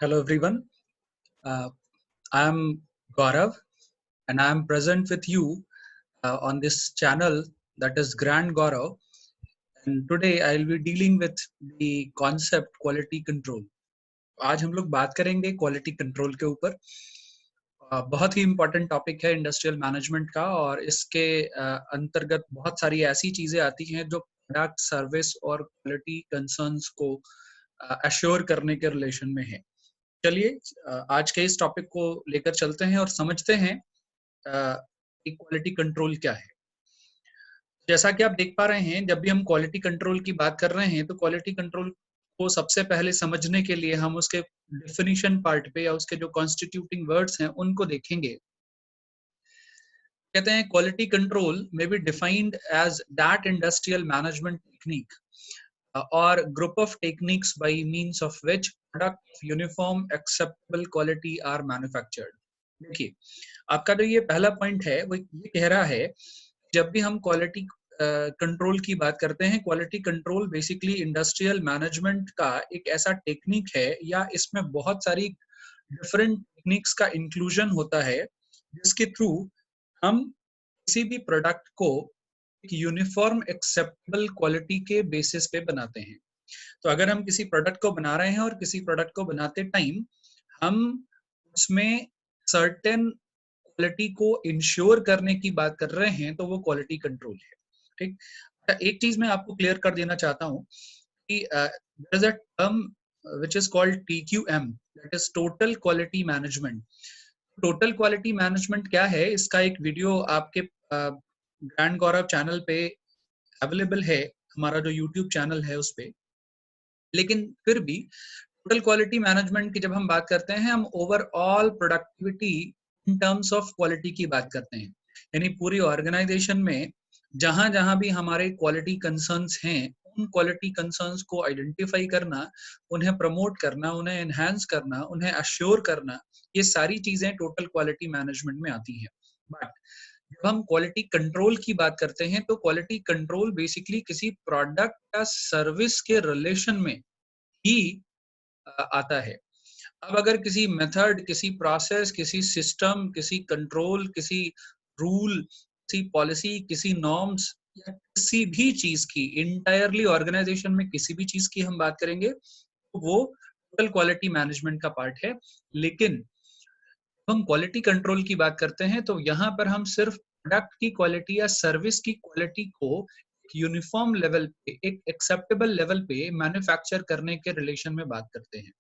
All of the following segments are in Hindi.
Hello everyone. Uh, I am Gaurav and I am present with you on this channel that is Grand Gaurav. And today I will be dealing with the concept quality control. आज हम लोग बात करेंगे क्वालिटी कंट्रोल के ऊपर। बहुत ही इम्पोर्टेंट टॉपिक है इंडस्ट्रियल मैनेजमेंट का और इसके अंतर्गत बहुत सारी ऐसी चीजें आती हैं जो प्रोडक्ट सर्विस और क्वालिटी कंसर्न्स को अश्योर करने के रिलेशन में है। चलिए आज के इस टॉपिक को लेकर चलते हैं और समझते हैं कि क्वालिटी कंट्रोल क्या है। जैसा कि आप देख पा रहे हैं, जब भी हम क्वालिटी कंट्रोल की बात कर रहे हैं तो क्वालिटी कंट्रोल को सबसे पहले समझने के लिए हम उसके डेफिनेशन पार्ट पे या उसके जो कॉन्स्टिट्यूटिंग वर्ड्स हैं उनको देखेंगे। कहते हैं क्वालिटी कंट्रोल में be defined as that industrial management technique or group of techniques by means of which product of uniform acceptable quality are manufactured। देखिए, आपका जो ये पहला पॉइंट है वो ये कह रहा है, जब भी हम क्वालिटी कंट्रोल की बात करते हैं, quality control basically industrial management का एक ऐसा टेक्निक है या इसमें बहुत सारी डिफरेंट टेक्निक्स का इंक्लूजन होता है जिसके थ्रू हम किसी भी प्रोडक्ट को यूनिफॉर्म एक्सेप्टेबल क्वालिटी के बेसिस पे बनाते हैं। तो अगर हम किसी प्रोडक्ट को बना रहे हैं और किसी प्रोडक्ट को बनाते टाइम हम उसमें सर्टेन क्वालिटी को इंश्योर करने की बात कर रहे हैं तो वो क्वालिटी कंट्रोल है। ठीक, एक चीज मैं आपको क्लियर कर देना चाहता हूँ कि there is a term which is called TQM, that is total quality management. Total quality management क्या है, इसका एक वीडियो आपके ग्रैंड गौरव चैनल पे अवेलेबल है, हमारा जो यूट्यूब चैनल है उस पे। लेकिन फिर भी टोटल क्वालिटी मैनेजमेंट की जब हम बात करते हैं, हम overall productivity in terms of quality की बात करते हैं। यानी पूरी ऑर्गेनाइजेशन में जहां जहां भी हमारे क्वालिटी कंसर्न्स हैं, उन क्वालिटी कंसर्न्स को आइडेंटिफाई करना, उन्हें प्रमोट करना, उन्हें एनहांस करना, उन्हें अश्योर करना, ये सारी चीजें टोटल क्वालिटी मैनेजमेंट में आती हैं। बट जब हम क्वालिटी कंट्रोल की बात करते हैं तो क्वालिटी कंट्रोल बेसिकली किसी प्रोडक्ट या सर्विस के रिलेशन में ही आता है। अब अगर किसी मेथड, किसी प्रोसेस, किसी सिस्टम, किसी कंट्रोल, किसी रूल, किसी पॉलिसी, किसी नॉर्म्स या किसी भी चीज की इंटायरली ऑर्गेनाइजेशन में किसी भी चीज की हम बात करेंगे तो वो टोटल क्वालिटी मैनेजमेंट का पार्ट है। लेकिन हम क्वालिटी कंट्रोल की बात करते हैं तो यहाँ पर हम सिर्फ प्रोडक्ट की क्वालिटी या सर्विस की क्वालिटी को यूनिफॉर्म लेवल पे, एक एक्सेप्टेबल लेवल पे मैन्युफैक्चर करने के रिलेशन में बात करते हैं।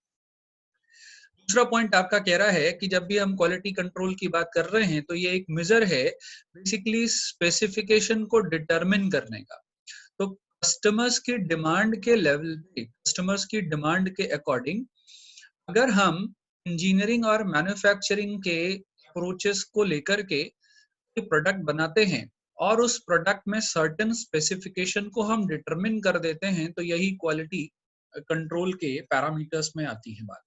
दूसरा पॉइंट आपका कह रहा है कि जब भी हम क्वालिटी कंट्रोल की बात कर रहे हैं तो ये एक मेजर है बेसिकली स्पेसिफिकेशन को डिटरमिन करने का। तो कस्टमर्स की डिमांड के लेवल पे, कस्टमर्स की डिमांड के अकॉर्डिंग अगर हम इंजीनियरिंग और मैन्युफैक्चरिंग के अप्रोचेस को लेकर के प्रोडक्ट बनाते हैं और उस प्रोडक्ट में सर्टेन स्पेसिफिकेशन को हम डिटरमिन कर देते हैं तो यही क्वालिटी कंट्रोल के पैरामीटर्स में आती है बात।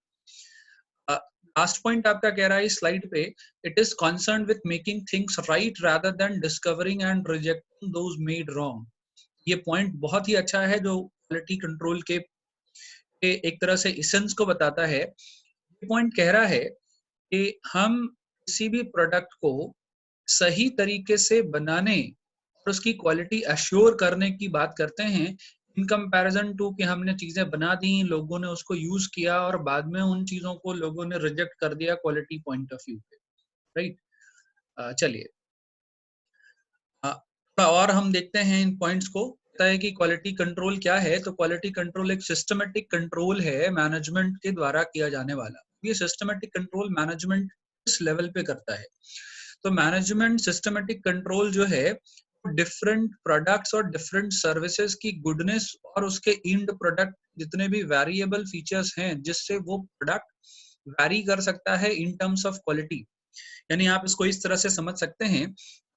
लास्ट पॉइंट आपका कह रहा है इस स्लाइड पे, it is concerned with making things right rather than discovering and rejecting those made wrong. ये पॉइंट बहुत ही अच्छा है जो क्वालिटी कंट्रोल के एक तरह से इसेंस को बताता है। ये पॉइंट कह रहा है कि हम किसी भी प्रोडक्ट को सही तरीके से बनाने और उसकी क्वालिटी अश्योर करने की बात करते हैं इन कंपैरिजन टू कि हमने चीजें बना दी, लोगों ने उसको यूज किया और बाद में उन चीजों को लोगों ने रिजेक्ट कर दिया क्वालिटी पॉइंट ऑफ व्यू पे। राइट, चलिए थोड़ा और हम देखते हैं इन पॉइंट्स को। पता है कि क्वालिटी कंट्रोल क्या है, तो क्वालिटी कंट्रोल एक सिस्टमेटिक कंट्रोल है मैनेजमेंट के द्वारा किया जाने वाला। ये सिस्टमेटिक कंट्रोल मैनेजमेंट किस लेवल पे करता है, तो मैनेजमेंट सिस्टमेटिक कंट्रोल जो है डिफरेंट प्रोडक्ट्स और डिफरेंट सर्विसेज की गुडनेस और उसके इंड प्रोडक्ट जितने भी वेरिएबल फीचर्स हैं जिससे वो प्रोडक्ट वैरी कर सकता है इन टर्म्स ऑफ क्वालिटी। यानी आप इसको इस तरह से समझ सकते हैं,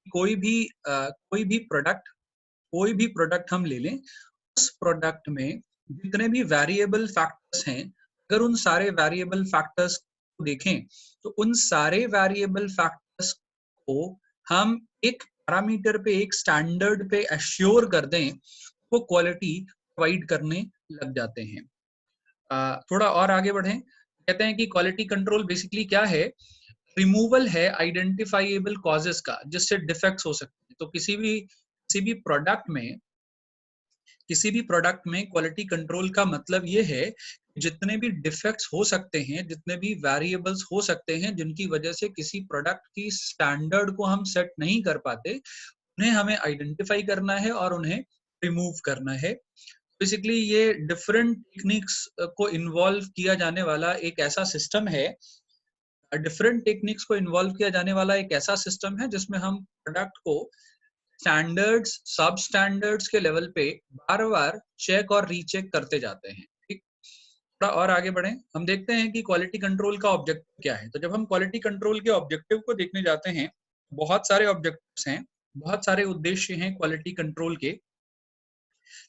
कोई भी प्रोडक्ट हम ले लें, उस प्रोडक्ट में जितने भी वेरिएबल फैक्टर्स हैं, अगर उन सारे वेरिएबल फैक्टर्स को देखें तो उन सारे वेरिएबल फैक्टर्स को हम एक पैरामीटर पे, एक स्टैंडर्ड पे एश्योर कर दें, वो क्वालिटी प्रोवाइड करने लग जाते हैं। थोड़ा और आगे बढ़ें। कहते हैं कि क्वालिटी कंट्रोल बेसिकली क्या है, रिमूवल है आइडेंटिफाइएबल कॉजेस का जिससे डिफेक्ट्स हो सकते हैं। तो किसी भी प्रोडक्ट में क्वालिटी कंट्रोल का मतलब ये है जितने भी डिफेक्ट्स हो सकते हैं, जितने भी वेरिएबल्स हो सकते हैं जिनकी वजह से किसी प्रोडक्ट की स्टैंडर्ड को हम सेट नहीं कर पाते, उन्हें हमें आइडेंटिफाई करना है और उन्हें रिमूव करना है। बेसिकली ये डिफरेंट टेक्निक्स को इन्वॉल्व किया जाने वाला एक ऐसा सिस्टम है, डिफरेंट टेक्निक्स को इन्वॉल्व किया जाने वाला एक ऐसा सिस्टम है जिसमें हम प्रोडक्ट को स्टैंडर्ड्स, सब स्टैंडर्ड्स के लेवल पे बार बार चेक और रीचेक करते जाते हैं। ठीक, थोड़ा और आगे बढ़ें, हम देखते हैं कि क्वालिटी कंट्रोल का ऑब्जेक्टिव क्या है। तो जब हम क्वालिटी कंट्रोल के ऑब्जेक्टिव को देखने जाते हैं, बहुत सारे ऑब्जेक्टिव्स हैं, बहुत सारे उद्देश्य हैं क्वालिटी कंट्रोल के।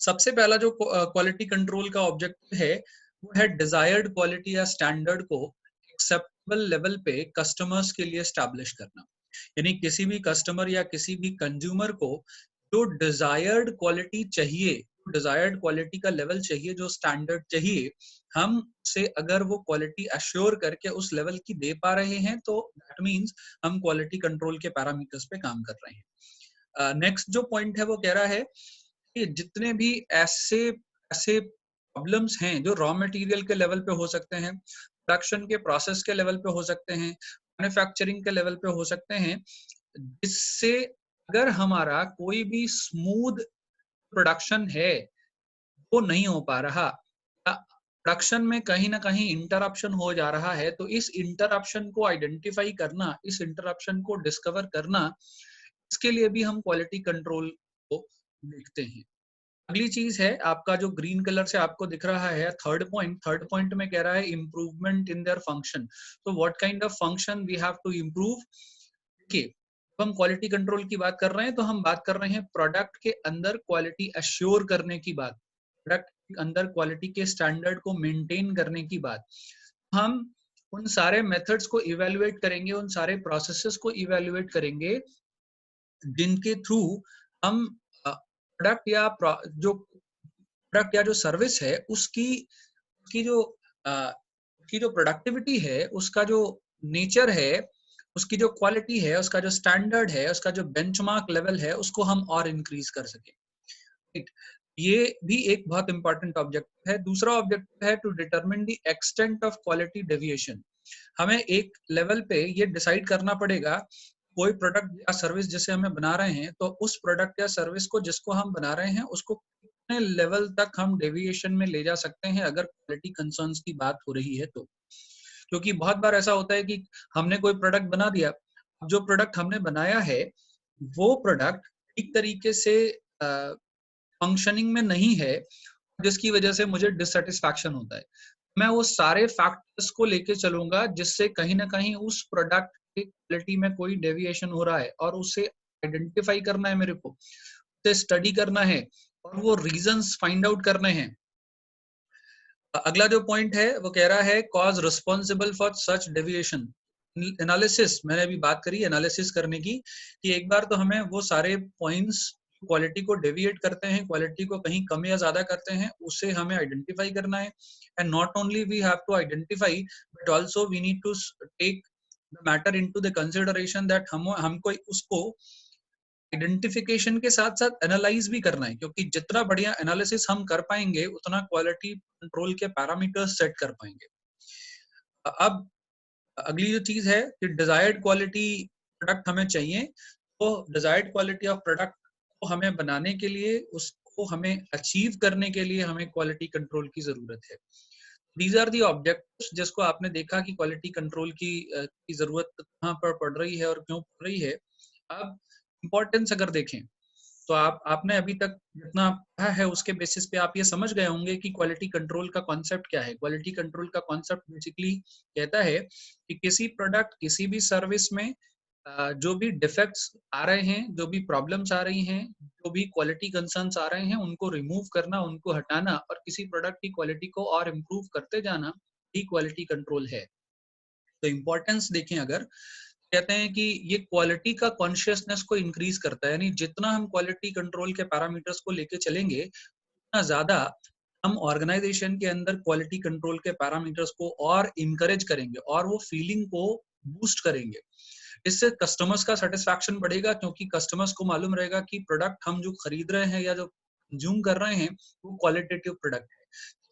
सबसे पहला जो क्वालिटी कंट्रोल का ऑब्जेक्टिव है वो है डिजायर्ड क्वालिटी या स्टैंडर्ड को एक्सेप्टेबल लेवल पे कस्टमर्स के लिए स्टैब्लिश करना। यानी किसी भी कस्टमर या किसी भी कंज्यूमर को जो डिजायर्ड क्वालिटी चाहिए, डिजायर्ड क्वालिटी का लेवल चाहिए, जो स्टैंडर्ड चाहिए, हम से अगर वो क्वालिटी अश्योर करके उस लेवल की दे पा रहे हैं तो दैट मीन्स हम क्वालिटी कंट्रोल के पैरामीटर्स पे काम कर रहे हैं। नेक्स्ट जो पॉइंट है वो कह रहा है कि जितने भी ऐसे ऐसे प्रॉब्लम्स हैं जो रॉ मटेरियल के लेवल पे हो सकते हैं, प्रोडक्शन के प्रोसेस के लेवल पे हो सकते हैं, मैन्युफैक्चरिंग के लेवल पे हो सकते हैं, जिससे अगर हमारा कोई भी स्मूथ प्रोडक्शन है वो नहीं हो पा रहा, प्रोडक्शन में कहीं ना कहीं इंटरप्शन हो जा रहा है, तो इस इंटरप्शन को आइडेंटिफाई करना, इस इंटरप्शन को डिस्कवर करना, इसके लिए भी हम क्वालिटी कंट्रोल को देखते हैं। अगली चीज है आपका जो ग्रीन कलर से आपको दिख रहा है थर्ड पॉइंट में कह रहा है इम्प्रूवमेंट इन देयर फंक्शन। तो what kind of function we have to improve. देखिए, जब हम क्वालिटी कंट्रोल की बात कर रहे हैं तो हम बात कर रहे हैं प्रोडक्ट के अंदर क्वालिटी अश्योर करने की बात, प्रोडक्ट के अंदर क्वालिटी के स्टैंडर्ड को मेंटेन करने की बात। हम उन सारे मेथड्स को इवेलुएट करेंगे, उन सारे प्रोसेसेस को इवेलुएट करेंगे जिनके थ्रू हम प्रोडक्ट या जो सर्विस है उसकी उसकी जो उसकी जो प्रोडक्टिविटी है, उसका जो नेचर है, उसकी जो क्वालिटी है, उसका जो स्टैंडर्ड है, उसका जो बेंचमार्क लेवल है, उसको हम और इंक्रीज कर सके। राइट, ये भी एक बहुत इंपॉर्टेंट ऑब्जेक्टिव है। दूसरा ऑब्जेक्टिव है to determine the extent of quality deviation. हमें एक लेवल पे ये डिसाइड करना पड़ेगा, कोई प्रोडक्ट या सर्विस जिसे हमें बना रहे हैं, तो उस प्रोडक्ट या सर्विस को जिसको हम बना रहे हैं उसको कितने लेवल तक हम डेविएशन में ले जा सकते हैं अगर क्वालिटी कंसर्न्स की बात हो रही है तो। क्योंकि बहुत बार ऐसा होता है कि हमने कोई प्रोडक्ट बना दिया, जो प्रोडक्ट हमने बनाया है वो प्रोडक्ट ठीक तरीके से फंक्शनिंग में नहीं है, जिसकी वजह से मुझे डिससेटिस्फैक्शन होता है। मैं वो सारे फैक्टर्स को लेके चलूंगा जिससे कहीं ना कहीं उस प्रोडक्ट की क्वालिटी में कोई डेविएशन हो रहा है, और उसे आइडेंटिफाई करना है मेरे को, उसे स्टडी करना है और वो रीजंस फाइंड आउट करने हैं। अगला जो पॉइंट है वो कह रहा है cause responsible for such deviation. Analysis, मैंने अभी बात करी एनालिसिस करने की, कि एक बार तो हमें वो सारे पॉइंट्स क्वालिटी को डेविएट करते हैं, क्वालिटी को कहीं कम या ज्यादा करते हैं, उसे हमें आइडेंटिफाई करना है। And not only we have to identify but also we need to take the matter into the consideration that हमको उसको आइडेंटिफिकेशन के साथ साथ एनालाइज भी करना है, क्योंकि जितना बढ़िया एनालिसिस हम कर पाएंगे उतना क्वालिटी कंट्रोल के पैरामीटर्स सेट कर पाएंगे। अब अगली जो चीज है कि डिजायर्ड क्वालिटी प्रोडक्ट हमें चाहिए, तो डिजायर्ड क्वालिटी ऑफ प्रोडक्ट को हमें बनाने के लिए, उसको हमें अचीव करने के लिए हमें क्वालिटी कंट्रोल की जरूरत है। दीज आर दी ऑब्जेक्टिव्स जिसको आपने देखा कि क्वालिटी कंट्रोल की जरूरत कहाँ पर पड़ रही है और क्यों पड़ रही है। अब इम्पोर्टेंस अगर देखें तो आपने अभी तक जितना पढ़ा है उसके बेसिस पे आप ये समझ गए होंगे कि क्वालिटी कंट्रोल का कॉन्सेप्ट क्या है। क्वालिटी कंट्रोल का कॉन्सेप्ट बेसिकली कहता है कि किसी प्रोडक्ट, किसी भी सर्विस में जो भी डिफेक्ट्स आ रहे हैं, जो भी प्रॉब्लम्स आ रही हैं, जो भी क्वालिटी कंसर्न्स आ रहे हैं, उनको रिमूव करना, उनको हटाना और किसी प्रोडक्ट की क्वालिटी को और इम्प्रूव करते जाना, ही क्वालिटी कंट्रोल है। तो इम्पोर्टेंस देखें अगर, कहते हैं कि ये क्वालिटी का कॉन्शियसनेस को इंक्रीज करता है, यानी जितना हम क्वालिटी कंट्रोल के पैरामीटर्स को लेके चलेंगे उतना ज्यादा हम ऑर्गेनाइजेशन के अंदर क्वालिटी कंट्रोल के पैरामीटर्स को और इंकरेज करेंगे और वो फीलिंग को बूस्ट करेंगे। इससे कस्टमर्स का सेटिस्फैक्शन बढ़ेगा, क्योंकि कस्टमर्स को मालूम रहेगा कि प्रोडक्ट हम जो खरीद रहे हैं या जो कंज्यूम कर रहे हैं वो क्वालिटेटिव प्रोडक्ट है।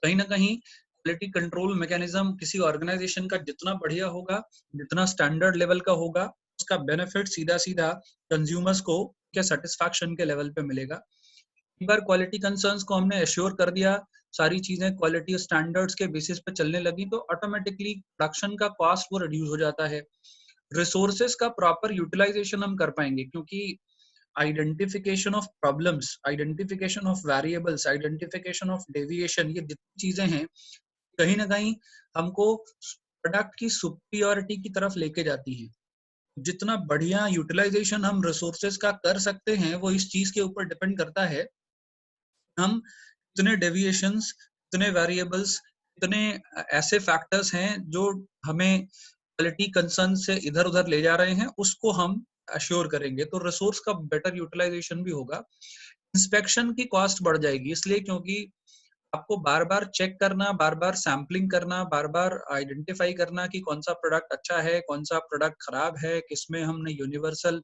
कहीं ना कहीं क्वालिटी कंट्रोल मैकेनिज्म किसी ऑर्गेनाइजेशन का जितना बढ़िया होगा, जितना स्टैंडर्ड लेवल का होगा, उसका बेनिफिट सीधा सीधा कंज्यूमर्स को के सेटिस्फैक्शन के लेवल पे मिलेगा। एक बार क्वालिटी कंसर्न्स को हमने एश्योर कर दिया, सारी चीजें क्वालिटी स्टैंडर्ड्स के बेसिस पे चलने लगी, तो ऑटोमेटिकली प्रोडक्शन का कॉस्ट वो रिड्यूस हो जाता है। रिसोर्सेज का प्रॉपर यूटिलाइजेशन हम कर पाएंगे, क्योंकि identification of problems, identification of variables, identification of deviation, ये जितनी चीजें हैं कहीं ना कहीं हमको प्रोडक्ट की सुपीरियरिटी की तरफ लेके जाती हैं। जितना बढ़िया यूटिलाइजेशन हम रिसोर्सेज का कर सकते हैं वो इस चीज के ऊपर डिपेंड करता है हम कितने डेविएशंस, कितने वेरिएबल्स, कितने ऐसे फैक्टर्स हैं जो हमें क्वालिटी कंसर्न से इधर उधर ले जा रहे हैं, उसको हम अश्योर करेंगे, तो रिसोर्स का बेटर यूटिलाइजेशन भी होगा। इंस्पेक्शन की कॉस्ट बढ़ जाएगी, इसलिए क्योंकि आपको बार बार चेक करना, बार बार सैम्पलिंग करना, बार बार आइडेंटिफाई करना कि कौन सा प्रोडक्ट अच्छा है, कौन सा प्रोडक्ट खराब है, किसमें हमने यूनिवर्सल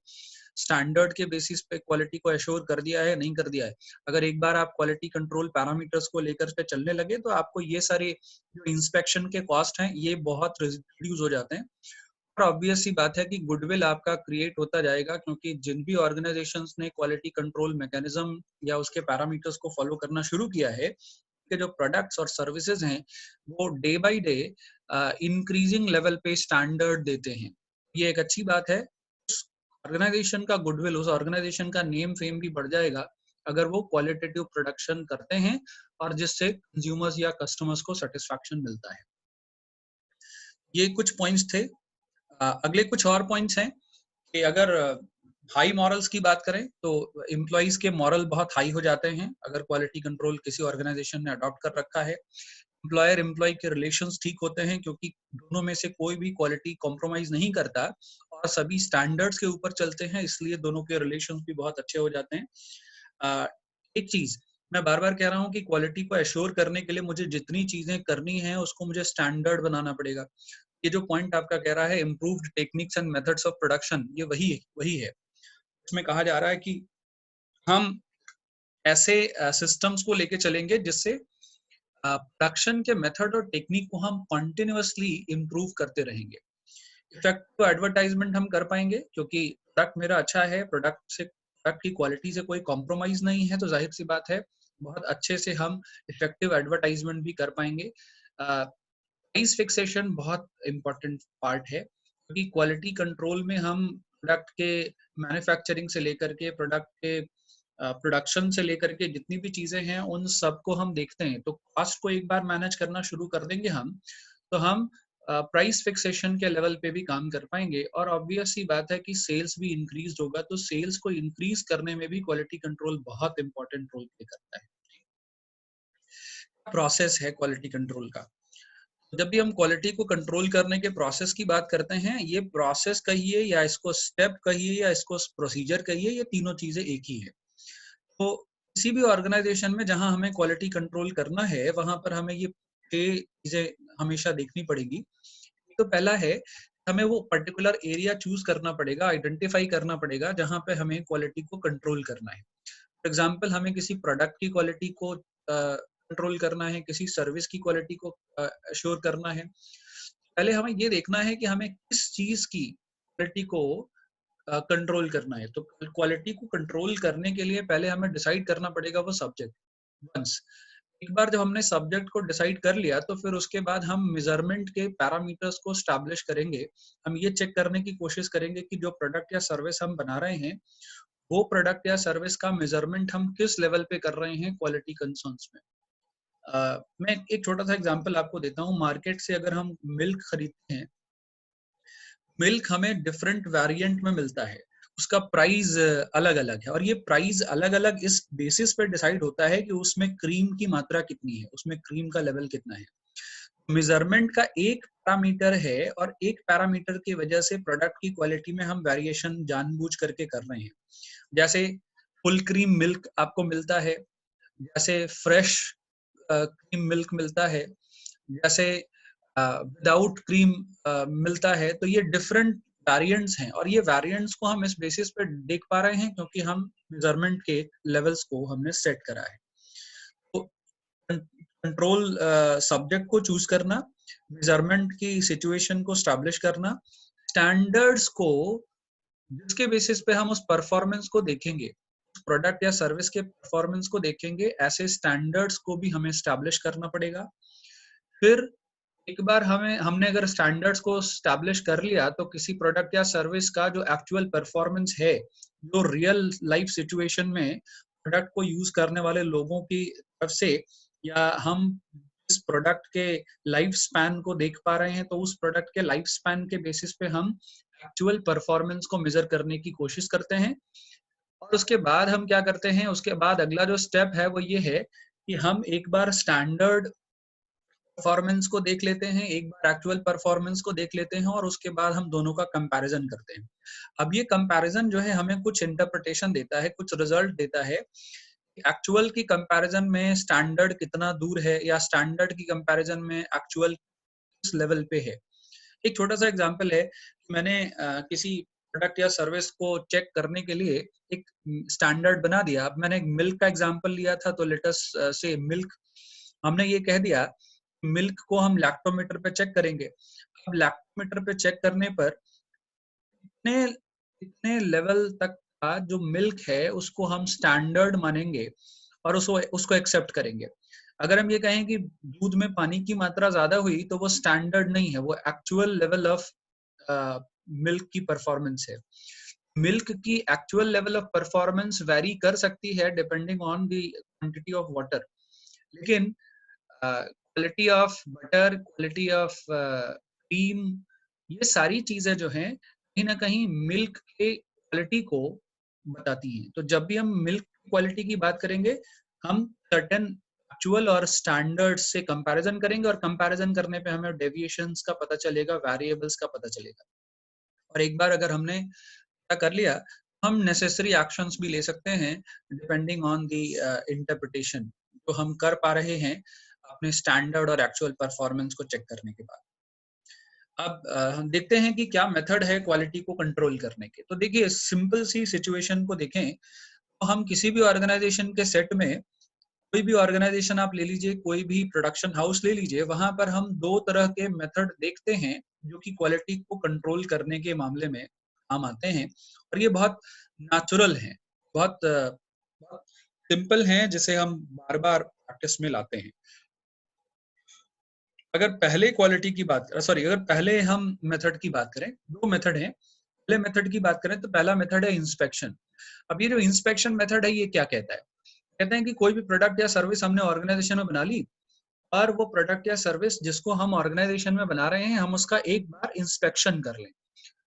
स्टैंडर्ड के बेसिस पे क्वालिटी को एश्योर कर दिया है, नहीं कर दिया है। अगर एक बार आप क्वालिटी कंट्रोल पैरामीटर्स को लेकर के चलने लगे तो आपको ये सारे जो इंस्पेक्शन के कॉस्ट हैं ये बहुत रिड्यूस हो जाते हैं। और ऑब्वियस सी बात है कि गुडविल आपका क्रिएट होता जाएगा, क्योंकि जिन भी ऑर्गेनाइजेशंस ने क्वालिटी कंट्रोल मैकेनिज्म या उसके पैरामीटर्स को फॉलो करना शुरू किया है, के जो प्रोडक्ट्स और सर्विसेज हैं वो day by day increasing level पे स्टैंडर्ड देते हैं। ये एक अच्छी बात है। उस ऑर्गेनाइजेशन का गुडविल, उस ऑर्गेनाइजेशन का नेम फेम भी बढ़ जाएगा अगर वो क्वालिटेटिव प्रोडक्शन करते हैं और जिससे कंज्यूमर्स या कस्टमर्स को सेटिस्फैक्शन मिलता है। ये कुछ पॉइंट्स थे। अगले कुछ और पॉइंट्स हैं कि अगर हाई मॉरल्स की बात करें तो एम्प्लॉइज के मॉरल बहुत हाई हो जाते हैं अगर क्वालिटी कंट्रोल किसी ऑर्गेनाइजेशन ने अडॉप्ट कर रखा है। एम्प्लॉयर एम्प्लॉय के रिलेशंस ठीक होते हैं, क्योंकि दोनों में से कोई भी क्वालिटी कॉम्प्रोमाइज नहीं करता और सभी स्टैंडर्ड्स के ऊपर चलते हैं, इसलिए दोनों के रिलेशंस भी बहुत अच्छे हो जाते हैं। एक चीज मैं बार बार कह रहा हूँ कि क्वालिटी को एश्योर करने के लिए मुझे जितनी चीजें करनी है उसको मुझे स्टैंडर्ड बनाना पड़ेगा। ये जो पॉइंट आपका कह रहा है improved techniques and methods of production, ये वही है। इसमें कहा जा रहा है कि हम ऐसे सिस्टम्स को लेके चलेंगे जिससे प्रोडक्शन के मेथड और टेक्निक को हम कंटिन्यूअसली इम्प्रूव करते रहेंगे। इफेक्टिव एडवर्टाइजमेंट हम कर पाएंगे, क्योंकि प्रोडक्ट मेरा अच्छा है, प्रोडक्ट की क्वालिटी से कोई कॉम्प्रोमाइज नहीं है, तो जाहिर सी बात है बहुत अच्छे से हम इफेक्टिव एडवर्टाइजमेंट भी कर पाएंगे। प्राइस फिक्सेशन बहुत इंपॉर्टेंट पार्ट है, क्योंकि क्वालिटी कंट्रोल में हम प्रोडक्ट के मैन्युफैक्चरिंग से लेकर के प्रोडक्ट के प्रोडक्शन से लेकर के जितनी भी चीजें हैं उन सबको हम देखते हैं। तो कॉस्ट को एक बार मैनेज करना शुरू कर देंगे हम, तो हम प्राइस फिक्सेशन के लेवल पे भी काम कर पाएंगे। और ऑब्वियस सी बात है कि सेल्स भी इंक्रीज होगा, तो सेल्स को इंक्रीज करने में भी क्वालिटी कंट्रोल बहुत इंपॉर्टेंट रोल प्ले करता है। प्रोसेस है क्वालिटी कंट्रोल का। जब भी हम क्वालिटी को कंट्रोल करने के प्रोसेस की बात करते हैं, ये प्रोसेस कहिए या इसको स्टेप कहिए या इसको प्रोसीजर कहिए, ये तीनों चीजें एक ही है। तो किसी भी ऑर्गेनाइजेशन में जहां हमें क्वालिटी कंट्रोल करना है वहां पर हमें ये 6 चीजें हमेशा देखनी पड़ेगी। तो पहला है, हमें वो पर्टिकुलर एरिया चूज करना पड़ेगा, आइडेंटिफाई करना पड़ेगा जहां पे हमें क्वालिटी को कंट्रोल करना है। फॉर एग्जाम्पल, हमें किसी प्रोडक्ट की क्वालिटी को कंट्रोल करना है, किसी सर्विस की क्वालिटी को अश्योर करना है। पहले हमें ये देखना है कि हमें किस चीज की क्वालिटी को कंट्रोल करना है। तो क्वालिटी को कंट्रोल करने के लिए पहले हमें डिसाइड करना पड़ेगा वो सब्जेक्ट। वंस एक बार जब हमने सब्जेक्ट को डिसाइड कर लिया तो फिर उसके बाद हम मेजरमेंट के पैरामीटर्स को स्टैब्लिश करेंगे। हम ये चेक करने की कोशिश करेंगे कि जो प्रोडक्ट या सर्विस हम बना रहे हैं वो प्रोडक्ट या सर्विस का मेजरमेंट हम किस लेवल पे कर रहे हैं क्वालिटी कंसर्न्स में। मैं एक छोटा सा एग्जांपल आपको देता हूँ। मार्केट से अगर हम मिल्क खरीदते हैं, मिल्क हमें डिफरेंट वेरिएंट में मिलता है, उसका प्राइस अलग अलग है, और ये प्राइस अलग अलग इस बेसिस पे डिसाइड होता है कि उसमें क्रीम की मात्रा कितनी है, उसमें क्रीम का लेवल कितना है। मेजरमेंट का एक पैरामीटर है और एक पैरामीटर की वजह से प्रोडक्ट की क्वालिटी में हम वेरिएशन जानबूझ करके कर रहे हैं। जैसे फुल क्रीम मिल्क आपको मिलता है, जैसे फ्रेश क्रीम मिल्क मिलता है, जैसे विदाउट क्रीम मिलता है। तो ये डिफरेंट वेरिएंट्स हैं और ये वेरिएंट्स को हम इस बेसिस पे देख पा रहे हैं क्योंकि हम मेजरमेंट के लेवल्स को हमने सेट करा है। तो कंट्रोल सब्जेक्ट को चूज करना, मेजरमेंट की सिचुएशन को स्टैब्लिश करना, स्टैंडर्ड्स को जिसके बेसिस पे हम उस परफॉर्मेंस को देखेंगे, प्रोडक्ट या सर्विस के परफॉर्मेंस को देखेंगे, ऐसे स्टैंडर्ड्स को भी हमें स्टैब्लिश करना पड़ेगा। फिर एक बार हमने अगर स्टैंडर्ड्स को स्टैब्लिश कर लिया तो किसी प्रोडक्ट या सर्विस का जो एक्चुअल परफॉर्मेंस है, जो रियल लाइफ सिचुएशन में प्रोडक्ट को यूज करने वाले लोगों की तरफ से, या हम इस प्रोडक्ट के लाइफ स्पैन को देख पा रहे हैं तो उस प्रोडक्ट के लाइफ स्पैन के बेसिस पे हम एक्चुअल परफॉर्मेंस को मेजर करने की कोशिश करते हैं। और उसके बाद हम क्या करते हैं, उसके बाद अगला जो स्टेप है वो ये है कि हम एक बार स्टैंडर्ड परफॉर्मेंस को देख लेते हैं, एक बार एक्चुअल परफॉर्मेंस को देख लेते हैं और उसके बाद हम दोनों का कंपैरिजन करते हैं। अब ये कंपैरिजन जो है हमें कुछ इंटरप्रिटेशन देता है, कुछ रिजल्ट देता है। एक्चुअल की कंपैरिजन में स्टैंडर्ड कितना दूर है या स्टैंडर्ड की कंपैरिजन में एक्चुअल किस लेवल पे है। एक छोटा सा एग्जांपल है, मैंने किसी प्रोडक्ट या सर्विस को चेक करने के लिए एक स्टैंडर्ड बना दिया। अब मैंने एक मिल्क का एग्जांपल लिया था, तो लेट अस से मिल्क, हमने ये कह दिया मिल्क को हम लैक्टोमीटर पे चेक करेंगे। अब लैक्टोमीटर पे चेक करने पर इतने इतने लेवल तक का जो मिल्क है उसको हम स्टैंडर्ड मानेंगे और उसको एक्सेप्ट करेंगे। अगर हम ये कहें कि दूध में पानी की मात्रा ज्यादा हुई तो वो स्टैंडर्ड नहीं है, वो एक्चुअल लेवल ऑफ मिल्क की परफॉर्मेंस है। मिल्क की actual level of performance vary कर सकती है depending on the quantity of water, लेकिन quality of butter, quality of cream, ये सारी चीजें जो हैं कहीं ना कहीं मिल्क के क्वालिटी को बताती हैं। तो जब भी हम मिल्क क्वालिटी की बात करेंगे, हम सर्टेन एक्चुअल और स्टैंडर्ड से कंपैरिजन करेंगे और कंपैरिजन करने पे हमें डेविएशंस का पता चलेगा, वेरिएबल्स का पता चलेगा। और एक बार अगर हमने पता कर लिया, हम नेसेसरी एक्शंस भी ले सकते हैं डिपेंडिंग ऑन द इंटरप्रिटेशन जो हम कर पा रहे हैं अपने स्टैंडर्ड और एक्चुअल परफॉर्मेंस को चेक करने के बाद। अब हम देखते हैं कि क्या मेथड है क्वालिटी को कंट्रोल करने के। तो देखिए, सिंपल सी सिचुएशन को देखें तो हम किसी भी ऑर्गेनाइजेशन के सेट में, कोई भी ऑर्गेनाइजेशन आप ले लीजिए, कोई भी प्रोडक्शन हाउस ले लीजिए, वहां पर हम दो तरह के मेथड देखते हैं जो कि क्वालिटी को कंट्रोल करने के मामले में काम आते हैं और ये बहुत नेचुरल हैं, बहुत बहुत सिंपल हैं, जिसे हम बार बार प्रैक्टिस में लाते हैं। अगर पहले क्वालिटी की बात अगर पहले हम मेथड की बात करें, दो मेथड हैं। पहले मेथड की बात करें तो पहला मेथड है इंस्पेक्शन। अब ये जो इंस्पेक्शन मेथड है, ये क्या कहता है? कहते हैं कि कोई भी प्रोडक्ट या सर्विस हमने ऑर्गेनाइजेशन में बना ली और वो प्रोडक्ट या सर्विस जिसको हम ऑर्गेनाइजेशन में बना रहे हैं, हम उसका एक बार इंस्पेक्शन कर लें।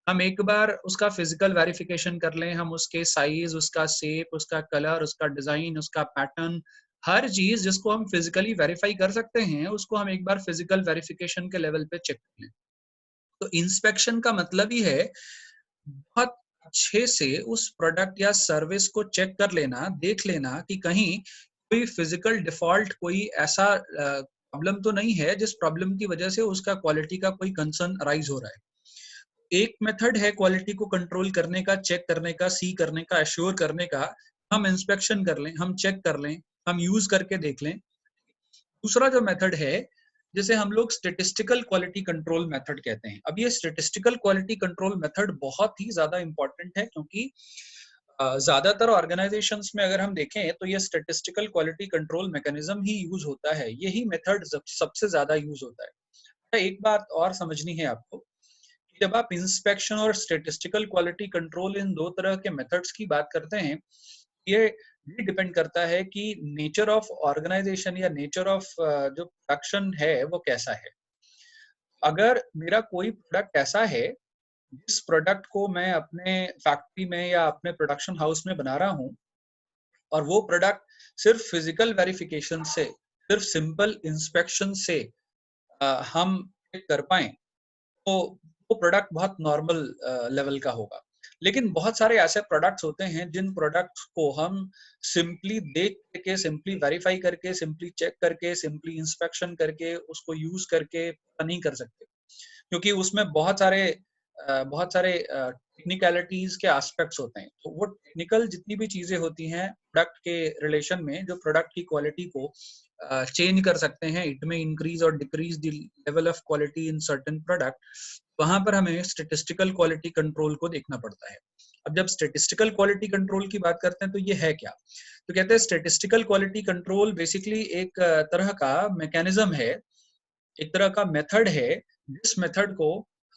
हम एक बार उसका फिजिकल वेरिफिकेशन कर लें, हम उसके साइज, उसका शेप, उसका कलर, उसका डिजाइन, उसका पैटर्न, हर चीज जिसको हम फिजिकली वेरीफाई कर सकते हैं उसको हम एक बार फिजिकल वेरिफिकेशन के लेवल पे चेक कर लें। तो इंस्पेक्शन का मतलब ही है बहुत अच्छे से उस प्रोडक्ट या सर्विस को चेक कर लेना, देख लेना कि कहीं कोई फिजिकल डिफॉल्ट, कोई ऐसा प्रॉब्लम तो नहीं है जिस प्रॉब्लम की वजह से उसका क्वालिटी का कोई कंसर्न अराइज हो रहा है। एक मेथड है क्वालिटी को कंट्रोल करने का, चेक करने का, सी करने का, एश्योर करने का, हम इंस्पेक्शन कर लें, हम चेक कर लें, हम यूज करके देख लें। दूसरा जो मेथड है जिसे हम लोग स्टेटिस्टिकल क्वालिटी कंट्रोल मेथड कहते हैं। अब ये स्टेटिस्टिकल क्वालिटी कंट्रोल मेथड बहुत ही ज्यादा इंपॉर्टेंट है क्योंकि ज्यादातर ऑर्गेनाइजेशंस में अगर हम देखें तो ये स्टेटिस्टिकल क्वालिटी कंट्रोल मैकेनिज्म ही यूज होता है, यही मेथड सबसे ज्यादा यूज होता है। एक बात और समझनी है आपको, जब आप इंस्पेक्शन और स्टेटिस्टिकल क्वालिटी कंट्रोल, इन दो तरह के मेथड्स की बात करते हैं, ये डिपेंड करता है कि नेचर ऑफ ऑर्गेनाइजेशन या नेचर ऑफ जो प्रोडक्शन है वो कैसा है। अगर मेरा कोई प्रोडक्ट ऐसा है जिस प्रोडक्ट को मैं अपने फैक्ट्री में या अपने प्रोडक्शन हाउस में बना रहा हूँ और वो प्रोडक्ट सिर्फ फिजिकल वेरिफिकेशन से, सिर्फ सिंपल इंस्पेक्शन से हम चेक कर पाए, तो वो प्रोडक्ट बहुत नॉर्मल लेवल का होगा। लेकिन बहुत सारे ऐसे प्रोडक्ट्स होते हैं जिन प्रोडक्ट्स को हम सिंपली देख के, सिंपली वेरीफाई करके, सिंपली चेक करके, सिंपली इंस्पेक्शन करके, उसको यूज करके नहीं कर सकते, क्योंकि उसमें बहुत सारे टेक्निकलिटीज के एस्पेक्ट्स होते हैं। तो वो टेक्निकल जितनी भी चीजें होती हैं प्रोडक्ट के रिलेशन में, जो प्रोडक्ट की क्वालिटी को चेंज कर सकते हैं, इट में इंक्रीज और decrease the level of quality in certain product, वहां पर हमें स्टेटिस्टिकल क्वालिटी कंट्रोल को देखना पड़ता है। अब जब स्टेटिस्टिकल क्वालिटी कंट्रोल की बात करते हैं तो ये है क्या? तो कहते हैं स्टेटिस्टिकल क्वालिटी कंट्रोल बेसिकली एक तरह का मैकेनिज्म है, एक तरह का मेथड है, जिस मेथड को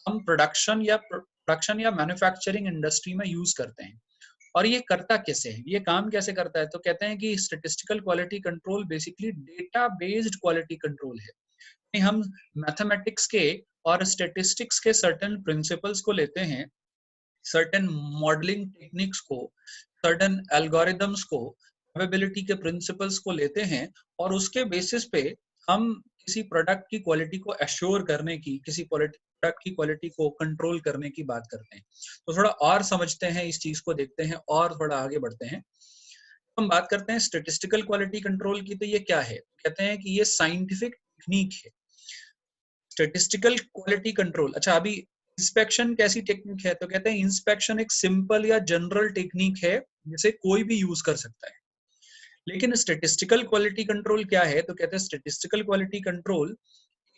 हम प्रोडक्शन या मैन्युफैक्चरिंग इंडस्ट्री में यूज करते हैं। और ये करता कैसे है, ये काम कैसे करता है? तो कहते हैं कि statistical quality control basically data based quality control है। हम मैथमेटिक्स के और स्टेटिस्टिक्स के सर्टेन प्रिंसिपल्स को लेते हैं, सर्टेन मॉडलिंग टेक्निक्स को, सर्टेन एल्गोरिदम्स को, प्रोबेबिलिटी के प्रिंसिपल्स को लेते हैं, और उसके बेसिस पे हम किसी प्रोडक्ट की क्वालिटी को एश्योर करने की, किसी प्रोडक्ट की क्वालिटी को कंट्रोल करने की बात करते हैं। तो थोड़ा और समझते हैं इस चीज को, देखते हैं और थोड़ा आगे बढ़ते हैं। हम बात करते हैं स्टेटिस्टिकल क्वालिटी कंट्रोल की, तो ये क्या है? कहते हैं कि ये साइंटिफिक टेक्निक है स्टेटिस्टिकल क्वालिटी कंट्रोल। अच्छा, अभी इंस्पेक्शन कैसी टेक्निक है? तो कहते हैं इंस्पेक्शन एक सिंपल या जनरल टेक्निक है जिसे कोई भी यूज कर सकता है। लेकिन स्टेटिस्टिकल क्वालिटी कंट्रोल क्या है? तो कहते हैं स्टेटिस्टिकल क्वालिटी कंट्रोल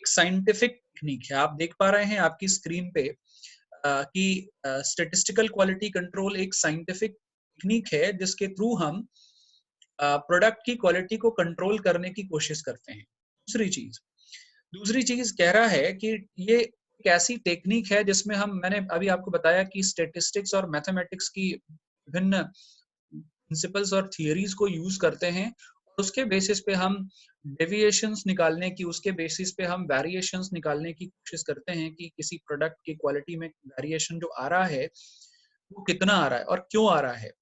एक साइंटिफिक टेक्निक है। आप देख पा रहे हैं आपकी स्क्रीन पे कि स्टेटिस्टिकल क्वालिटी कंट्रोल एक साइंटिफिक टेक्निक है जिसके थ्रू हम प्रोडक्ट की क्वालिटी को कंट्रोल करने की कोशिश करते हैं। दूसरी चीज कह रहा है कि ये एक ऐसी टेक्निक है जिसमें मैंने अभी आपको बताया कि स्टेटिस्टिक्स और मैथमेटिक्स की विभिन्न प्रिंसिपल्स और थियरीज को यूज करते हैं, और उसके बेसिस पे हम डेविएशंस निकालने की, उसके बेसिस पे हम वेरिएशंस निकालने की कोशिश करते हैं कि किसी प्रोडक्ट की क्वालिटी में वेरिएशन जो आ रहा है वो कितना आ रहा है और क्यों आ रहा है।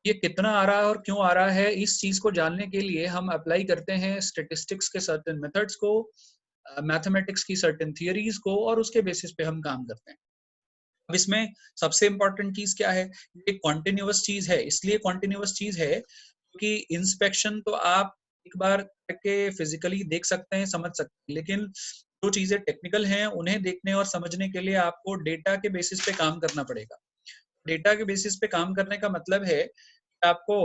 ये कितना आ रहा है और क्यों आ रहा है, इस चीज को जानने के लिए हम अप्लाई करते हैं स्टेटिस्टिक्स के सर्टेन मेथड्स को, मैथमेटिक्स की सर्टेन थियरीज को, और उसके बेसिस पे हम काम करते हैं। अब इसमें सबसे इंपॉर्टेंट चीज क्या है? ये कॉन्टिन्यूअस चीज है। इसलिए कॉन्टिन्यूअस चीज है क्योंकि इंस्पेक्शन तो आप एक बार करके फिजिकली देख सकते हैं, समझ सकते हैं, लेकिन जो चीजें टेक्निकल हैं उन्हें देखने और समझने के लिए आपको डेटा के बेसिस पे काम करना पड़ेगा। डेटा के बेसिस पे काम करने का मतलब है कि आपको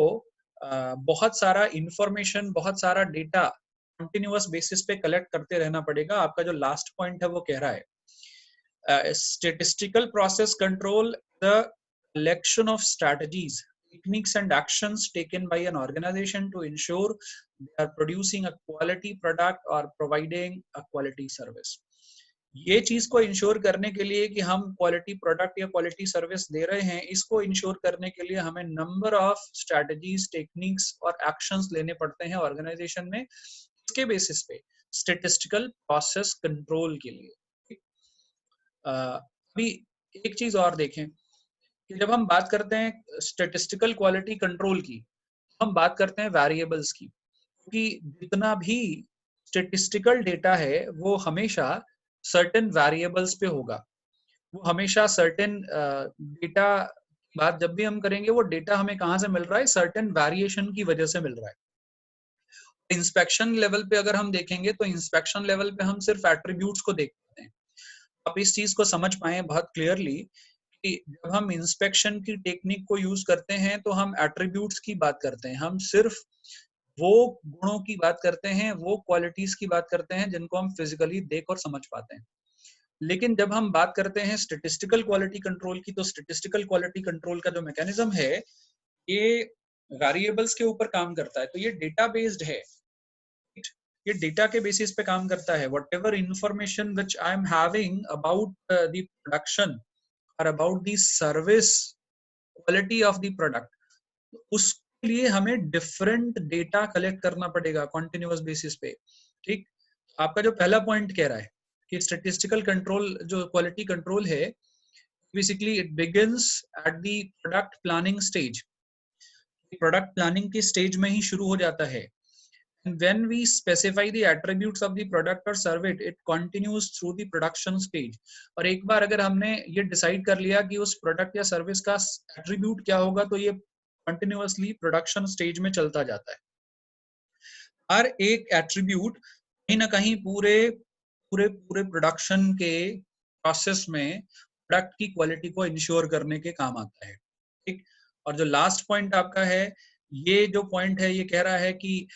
बहुत सारा इंफॉर्मेशन, बहुत सारा डेटा कंटिन्यूअस बेसिस पे कलेक्ट करते रहना पड़ेगा। आपका जो लास्ट पॉइंट है वो कह रहा है statistical process control the collection of strategies, techniques and actions taken by an organization to ensure they are producing a quality product or providing a quality service. ये चीज को इंश्योर करने के लिए कि हम क्वालिटी प्रोडक्ट या क्वालिटी सर्विस दे रहे हैं, इसको इंश्योर करने के लिए हमें नंबर ऑफ स्ट्रेटजीज, टेक्निक्स और एक्शंस लेने पड़ते हैं ऑर्गेनाइजेशन में। इसके बेसिस पे स्टेटिस्टिकल प्रोसेस कंट्रोल के लिए अभी एक चीज और देखें कि जब हम बात करते हैं स्टेटिस्टिकल क्वालिटी कंट्रोल की, हम बात करते हैं वेरिएबल्स की, क्योंकि जितना भी स्टेटिस्टिकल डेटा है वो हमेशा सर्टेन वेरिएबल्स पे होगा। वो हमेशा सर्टेन डेटा बात जब भी हम करेंगे, वो डेटा हमें कहाँ से मिल रहा है? सर्टेन वेरिएशन की वजह से मिल रहा है। इंस्पेक्शन लेवल पे अगर हम देखेंगे तो इंस्पेक्शन लेवल पे हम सिर्फ एट्रीब्यूट्स को देखते हैं। आप इस चीज को समझ पाए बहुत क्लियरली कि जब हम इंस्पेक्शन की टेक्निक को यूज करते हैं तो हम एट्रीब्यूट्स की बात करते हैं, हम सिर्फ वो गुणों की बात करते हैं, वो क्वालिटीज की बात करते हैं जिनको हम फिजिकली देख और समझ पाते हैं। लेकिन जब हम बात करते हैं स्टेटिस्टिकल क्वालिटी कंट्रोल की, तो स्टेटिस्टिकल क्वालिटी कंट्रोल का जो मैकेनिज्म है ये वेरिएबल्स के ऊपर काम करता है। तो ये डेटा बेस्ड है, ये डेटा के बेसिस पे काम करता है। Whatever information which I am having about the production और about the service quality of the product, उसके लिए हमें डिफरेंट डेटा कलेक्ट करना पड़ेगा कॉन्टिन्यूअस बेसिस पे। ठीक, आपका जो पहला पॉइंट कह रहा है कि स्टेटिस्टिकल कंट्रोल जो क्वालिटी कंट्रोल है, basically it begins at the product planning stage. Product planning के स्टेज में ही शुरू हो जाता है। when we specify the attributes of the product or service, it continues through the production stage. और एक बार अगर हमने ये डिसाइड कर लिया कि उस प्रोडक्ट या सर्विस का एट्रीब्यूट क्या होगा, तो ये कंटिन्यूअसली प्रोडक्शन स्टेज में चलता जाता है. हर एक एट्रीब्यूट कहीं ना कहीं पूरे पूरे पूरे प्रोडक्शन के प्रोसेस में प्रोडक्ट की क्वालिटी को इंश्योर करने के काम आता है. ठीक. और जो लास्ट पॉइंट आपका है, ये जो पॉइंट है ये कह रहा है कि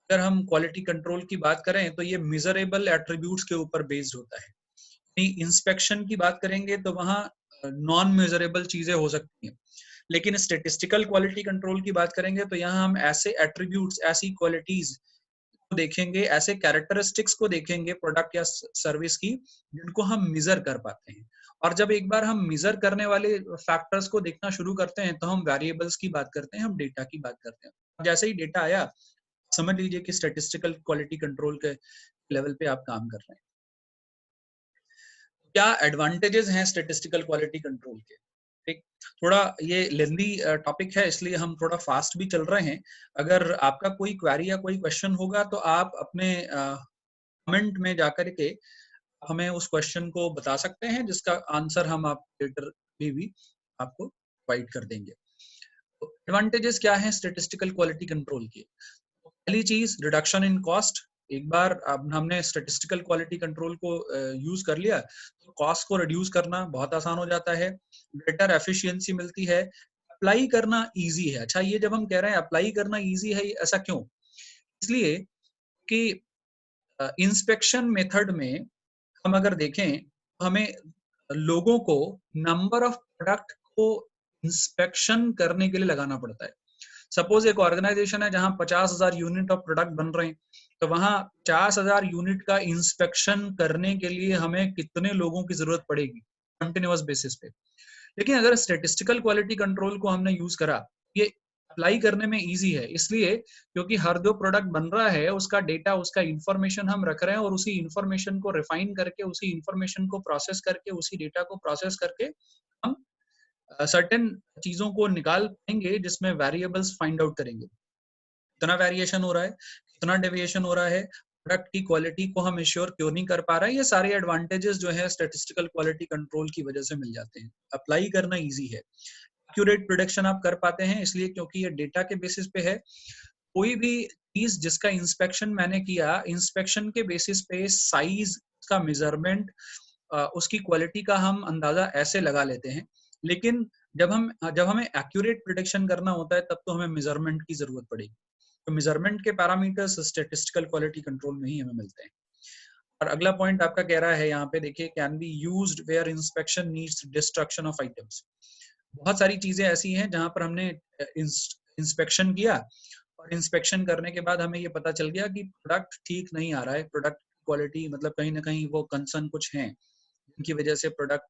अगर हम क्वालिटी कंट्रोल की बात करें तो ये मेजरेबल एट्रीब्यूट्स के ऊपर बेस्ड होता है. इंस्पेक्शन की बात करेंगे तो वहां नॉन मेजरेबल चीजें हो सकती हैं, लेकिन स्टेटिस्टिकल क्वालिटी कंट्रोल की बात करेंगे तो यहाँ हम ऐसे एट्रीब्यूट्स, ऐसी क्वालिटीज को देखेंगे, ऐसे कैरेक्टरिस्टिक्स को देखेंगे प्रोडक्ट या सर्विस की जिनको हम मेजर कर पाते हैं. और जब एक बार हम मेजर करने वाले फैक्टर्स को देखना शुरू करते हैं तो हम वेरिएबल्स की बात करते हैं, हम डेटा की बात करते हैं. जैसे ही डेटा आया, समझ लीजिए कि स्टेटिस्टिकल क्वालिटी कंट्रोल के लेवल पे आप काम कर रहे हैं. क्या एडवांटेजेस हैं स्टेटिस्टिकल क्वालिटी कंट्रोल के? ठीक. थोड़ा ये लेंदी टॉपिक है, इसलिए हम थोड़ा फास्ट भी चल रहे हैं. अगर आपका कोई क्वेरी या कोई क्वेश्चन होगा तो आप अपने कमेंट में जाकर के हमें उस क्वेश्चन को बता सकते हैं, जिसका आंसर हम आप लेटर में भी आपको प्रोवाइड कर देंगे. तो एडवांटेजेस क्या हैं स्टेटिस्टिकल क्वालिटी कंट्रोल के? पहली चीज, रिडक्शन इन कॉस्ट. एक बार हमने स्टेटिस्टिकल क्वालिटी कंट्रोल को यूज कर लिया तो कॉस्ट को रिड्यूस करना बहुत आसान हो जाता है, बेटर एफिशिएंसी मिलती है, अप्लाई करना इजी है. अच्छा, ये जब हम कह रहे हैं अप्लाई करना इजी है, ऐसा क्यों? इसलिए कि इंस्पेक्शन मेथड में हम अगर देखें तो हमें लोगों को नंबर ऑफ प्रोडक्ट को इंस्पेक्शन करने के लिए लगाना पड़ता है. सपोज एक ऑर्गेनाइजेशन है जहां 50,000 यूनिट ऑफ प्रोडक्ट बन रहे हैं, तो वहां 50,000 यूनिट का इंस्पेक्शन करने के लिए हमें कितने लोगों की जरूरत पड़ेगी कंटिन्यूअस बेसिस पे. लेकिन अगर स्टेटिस्टिकल क्वालिटी कंट्रोल को हमने यूज करा, ये अप्लाई करने में इजी है, इसलिए क्योंकि हर जो प्रोडक्ट बन रहा है उसका डेटा, उसका इंफॉर्मेशन हम रख रहे हैं और उसी इंफॉर्मेशन को रिफाइन करके, उसी इंफॉर्मेशन को प्रोसेस करके, उसी डेटा को प्रोसेस करके हम सर्टेन चीजों को निकाल पाएंगे जिसमें वेरिएबल्स फाइंड आउट करेंगे. कितना वेरिएशन हो रहा है, कितना डेविएशन हो रहा है, प्रोडक्ट की क्वालिटी को हम इंश्योर क्यों नहीं कर पा रहे हैं. ये सारे एडवांटेजेस जो है स्टैटिस्टिकल क्वालिटी कंट्रोल की वजह से मिल जाते हैं. अप्लाई करना इजी है, एक्यूरेट प्रिडिक्शन आप कर पाते हैं, इसलिए क्योंकि ये डेटा के बेसिस पे है. कोई भी चीज जिसका इंस्पेक्शन मैंने किया, इंस्पेक्शन के बेसिस पे साइज का मेजरमेंट, उसकी क्वालिटी का हम अंदाजा ऐसे लगा लेते हैं. लेकिन जब हमें एक्यूरेट प्रिडिक्शन करना होता है तब तो हमें मेजरमेंट की जरूरत पड़ेगी. तो मेजरमेंट के पैरामीटर्स स्टैटिस्टिकल क्वालिटी कंट्रोल में ही हमें मिलते हैं. और अगला पॉइंट आपका कह रहा है यहाँ पे देखिए, can be used where inspection needs destruction of items. बहुत सारी चीजें ऐसी हैं जहां पर हमने इंस्पेक्शन किया और इंस्पेक्शन करने के बाद हमें ये पता चल गया कि प्रोडक्ट ठीक नहीं आ रहा है, प्रोडक्ट क्वालिटी मतलब कहीं ना कहीं वो कंसर्न कुछ हैं जिनकी वजह से प्रोडक्ट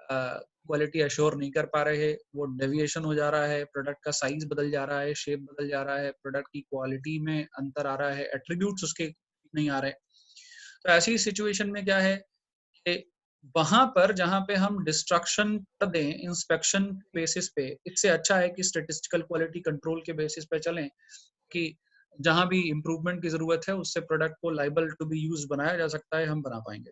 क्वालिटी अश्योर नहीं कर पा रहे, वो डेविएशन हो जा रहा है, प्रोडक्ट का साइज बदल जा रहा है, शेप बदल जा रहा है, प्रोडक्ट की क्वालिटी में अंतर आ रहा है, एट्रीब्यूट्स उसके नहीं आ रहे. तो ऐसी सिचुएशन में क्या है कि वहां पर जहां पे हम डिस्ट्रक्शन कर दें इंस्पेक्शन बेसिस पे, इससे अच्छा है कि स्टैटिस्टिकल क्वालिटी कंट्रोल के बेसिस पे चलें कि जहां भी इंप्रूवमेंट की जरूरत है उससे प्रोडक्ट को लाइबल टू बी यूज बनाया जा सकता है, हम बना पाएंगे.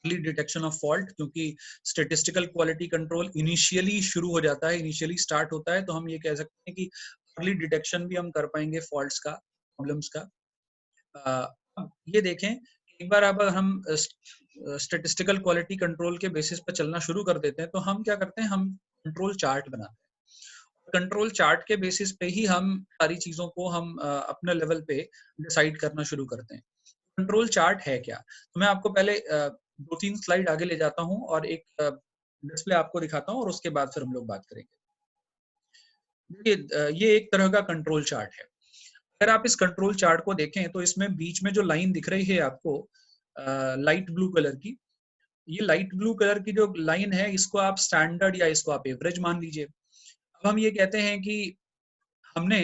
अर्ली डिटेक्शन ऑफ फॉल्ट, क्योंकि स्टैटिस्टिकल क्वालिटी कंट्रोल इनिशियली शुरू हो जाता है, इनिशियली स्टार्ट होता है, तो हम ये कह सकते हैं कि अर्ली डिटेक्शन भी हम कर पाएंगे फॉल्ट्स का, प्रॉब्लम्स का. ये देखें, एक बार अब हम स्टैटिस्टिकल क्वालिटी कंट्रोल के बेसिस पर चलना शुरू कर देते हैं तो हम क्या करते हैं, हम कंट्रोल चार्ट बनाते हैं. कंट्रोल चार्ट के बेसिस पे ही हम सारी चीजों को हम अपने लेवल पे डिसाइड करना शुरू करते हैं. कंट्रोल चार्ट है क्या? तो मैं आपको पहले 2-3 स्लाइड आगे ले जाता हूं और एक डिस्प्ले आपको दिखाता हूं और उसके बाद फिर हम लोग बात करेंगे. ये एक तरह का कंट्रोल चार्ट है. अगर आप इस कंट्रोल चार्ट को देखें तो इसमें बीच में जो लाइन दिख रही है आपको लाइट ब्लू कलर की, ये लाइट ब्लू कलर की जो लाइन है इसको आप स्टैंडर्ड या इसको आप एवरेज मान लीजिए. अब हम ये कहते हैं कि हमने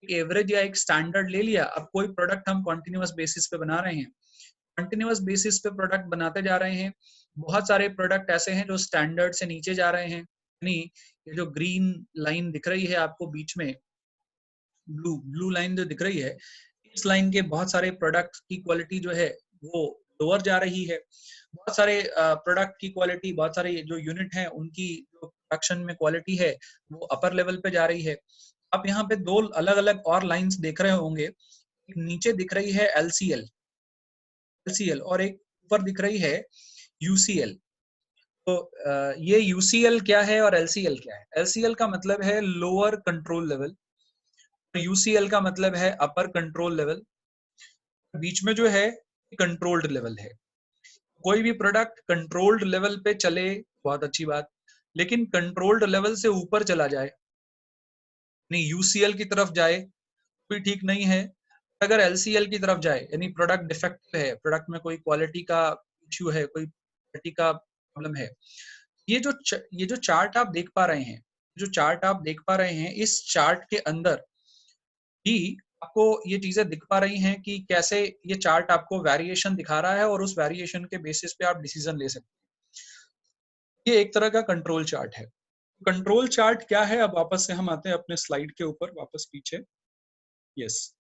एवरेज या एक स्टैंडर्ड ले लिया, अब कोई प्रोडक्ट हम कॉन्टिन्यूअस बेसिस पे बना रहे हैं, कंटिन्यूअस बेसिस पे प्रोडक्ट बनाते जा रहे हैं. बहुत सारे प्रोडक्ट ऐसे हैं जो स्टैंडर्ड से नीचे जा रहे हैं, यानी ये जो ग्रीन लाइन दिख रही है आपको बीच में, ब्लू लाइन जो दिख रही है, इस लाइन के बहुत सारे प्रोडक्ट की क्वालिटी जो है वो लोअर जा रही है, बहुत सारे प्रोडक्ट की क्वालिटी, बहुत सारे जो यूनिट हैं उनकी जो प्रोडक्शन में क्वालिटी है वो अपर लेवल पे जा रही है। आप यहाँ पे दो अलग अलग और लाइंस देख रहे होंगे, एक नीचे दिख रही है एलसीएल और एक ऊपर दिख रही है यूसीएल। तो ये यूसीएल क्या है और एलसीएल क्या है? एलसीएल का मतलब है लोअर कंट्रोल लेवल, यूसीएल का मतलब है अपर कंट्रोल लेवल। बीच में जो है कंट्रोल्ड लेवल है। कोई भी प्रोडक्ट कंट्रोल्ड लेवल पे चले बहुत अच्छी बात, लेकिन कंट्रोल्ड लेवल से ऊपर चला जाए, नहीं यूसीएल की तरफ जाए भी ठीक नहीं है। अगर एलसीएल की तरफ जाए यानी प्रोडक्ट डिफेक्ट है, प्रोडक्ट में कोई क्वालिटी का इश्यू है, कोई क्वालिटी का प्रॉब्लम है, ये जो चार्ट आप देख पा रहे हैं, जो चार्ट आप देख पा रहे हैं, इस चार्ट के अंदर ही आपको ये चीजें दिख पा रही हैं कि कैसे ये चार्ट आपको वेरिएशन दिखा रहा है और उस वेरिएशन के बेसिस पे आप डिसीजन ले सकते हैं। ये एक तरह का कंट्रोल चार्ट है। कंट्रोल चार्ट क्या है? अब वापस से हम आते हैं अपने स्लाइड के ऊपर, वापस पीछे। यस,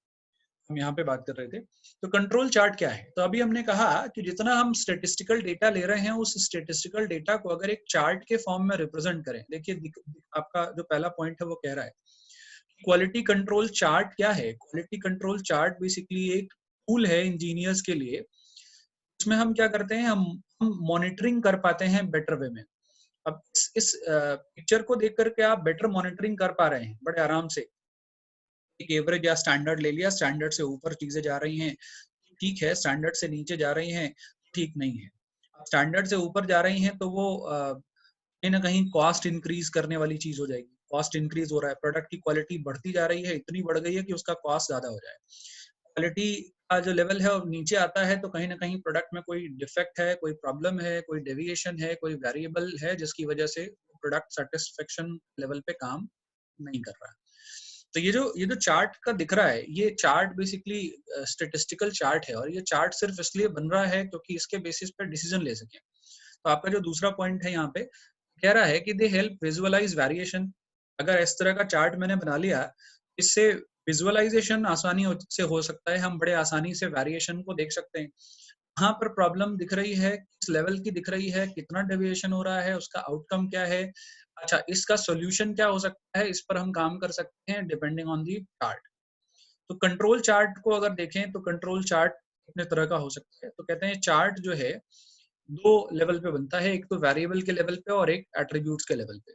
हम यहाँ पे बात कर रहे थे। तो कंट्रोल चार्ट क्या है? तो अभी हमने कहा कि जितना हम स्टेटिस्टिकल डेटा ले रहे हैं, उस स्टेटिस्टिकल डेटा को अगर एक चार्ट के फॉर्म में रिप्रेजेंट करें। देखिए आपका जो पहला पॉइंट है वो कह रहा है क्वालिटी कंट्रोल चार्ट क्या है? क्वालिटी कंट्रोल चार्ट बेसिकली एक टूल है इंजीनियर्स के लिए। उसमें हम क्या करते हैं, हम मॉनिटरिंग कर पाते हैं बेटर वे में। अब इस पिक्चर को देख करके आप बेटर मॉनिटरिंग कर पा रहे हैं बड़े आराम से। एक एवरेज या स्टैंडर्ड ले लिया, स्टैंडर्ड से ऊपर चीजें जा रही हैं ठीक है, स्टैंडर्ड से नीचे जा रही हैं ठीक नहीं है। स्टैंडर्ड से ऊपर जा रही हैं तो वो कहीं ना कहीं कॉस्ट इंक्रीज करने वाली चीज हो जाएगी। कॉस्ट इंक्रीज हो रहा है, प्रोडक्ट की क्वालिटी बढ़ती जा रही है, इतनी बढ़ गई है कि उसका कॉस्ट ज्यादा हो जाए। क्वालिटी का जो लेवल है वो नीचे आता है तो कहीं ना कहीं प्रोडक्ट में कोई डिफेक्ट है, कोई प्रॉब्लम है, कोई डेविएशन है, कोई वेरिएबल है जिसकी वजह से प्रोडक्ट सेटिस्फेक्शन लेवल पे काम नहीं कर रहा है। तो ये जो चार्ट का दिख रहा है, ये चार्ट बेसिकली स्टेटिस्टिकल चार्ट है और ये चार्ट सिर्फ इसलिए बन रहा है क्योंकि इसके बेसिस पे डिसीजन ले सके। तो आपका जो दूसरा पॉइंट है यहाँ पे कह रहा है कि दे हेल्प विजुअलाइज वेरिएशन। अगर इस तरह का चार्ट मैंने बना लिया, इससे विजुअलाइजेशन आसानी से हो सकता है, हम बड़े आसानी से वेरिएशन को देख सकते हैं। कहाँ पर प्रॉब्लम दिख रही है, किस लेवल की दिख रही है, कितना डेविएशन हो रहा है, उसका आउटकम क्या है, अच्छा इसका सॉल्यूशन क्या हो सकता है, इस पर हम काम कर सकते हैं डिपेंडिंग ऑन दी चार्ट। तो कंट्रोल चार्ट को अगर देखें तो कंट्रोल चार्ट कितने तरह का हो सकता है। तो कहते हैं चार्ट जो है दो लेवल पे बनता है, एक तो वेरिएबल के लेवल पे और एक एट्रीब्यूट्स के लेवल पे।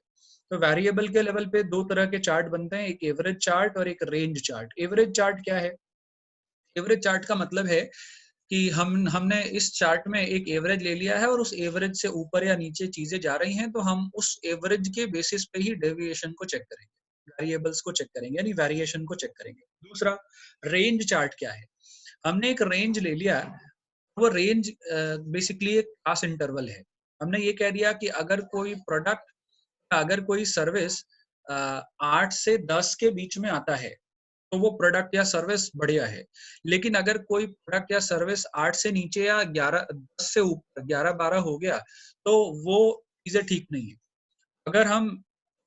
तो वेरिएबल के लेवल पे दो तरह के चार्ट बनते हैं, एक एवरेज चार्ट और एक रेंज चार्ट। एवरेज चार्ट क्या है? एवरेज चार्ट का मतलब है कि हमने इस चार्ट में एक एवरेज ले लिया है और उस एवरेज से ऊपर या नीचे चीजें जा रही हैं तो हम उस एवरेज के बेसिस पे ही डेविएशन को चेक करेंगे, वेरिएबल्स को चेक करेंगे, यानी वेरिएशन को चेक करेंगे। दूसरा रेंज चार्ट क्या है? हमने एक रेंज ले लिया, वो रेंज बेसिकली एक क्लास इंटरवल है। हमने ये कह दिया कि अगर कोई प्रोडक्ट, अगर कोई सर्विस 8 से 10 के बीच में आता है तो वो प्रोडक्ट या सर्विस बढ़िया है। लेकिन अगर कोई प्रोडक्ट या सर्विस 8 से नीचे या 11 10 से ऊपर 11-12 हो गया तो वो चीजें ठीक नहीं है। अगर हम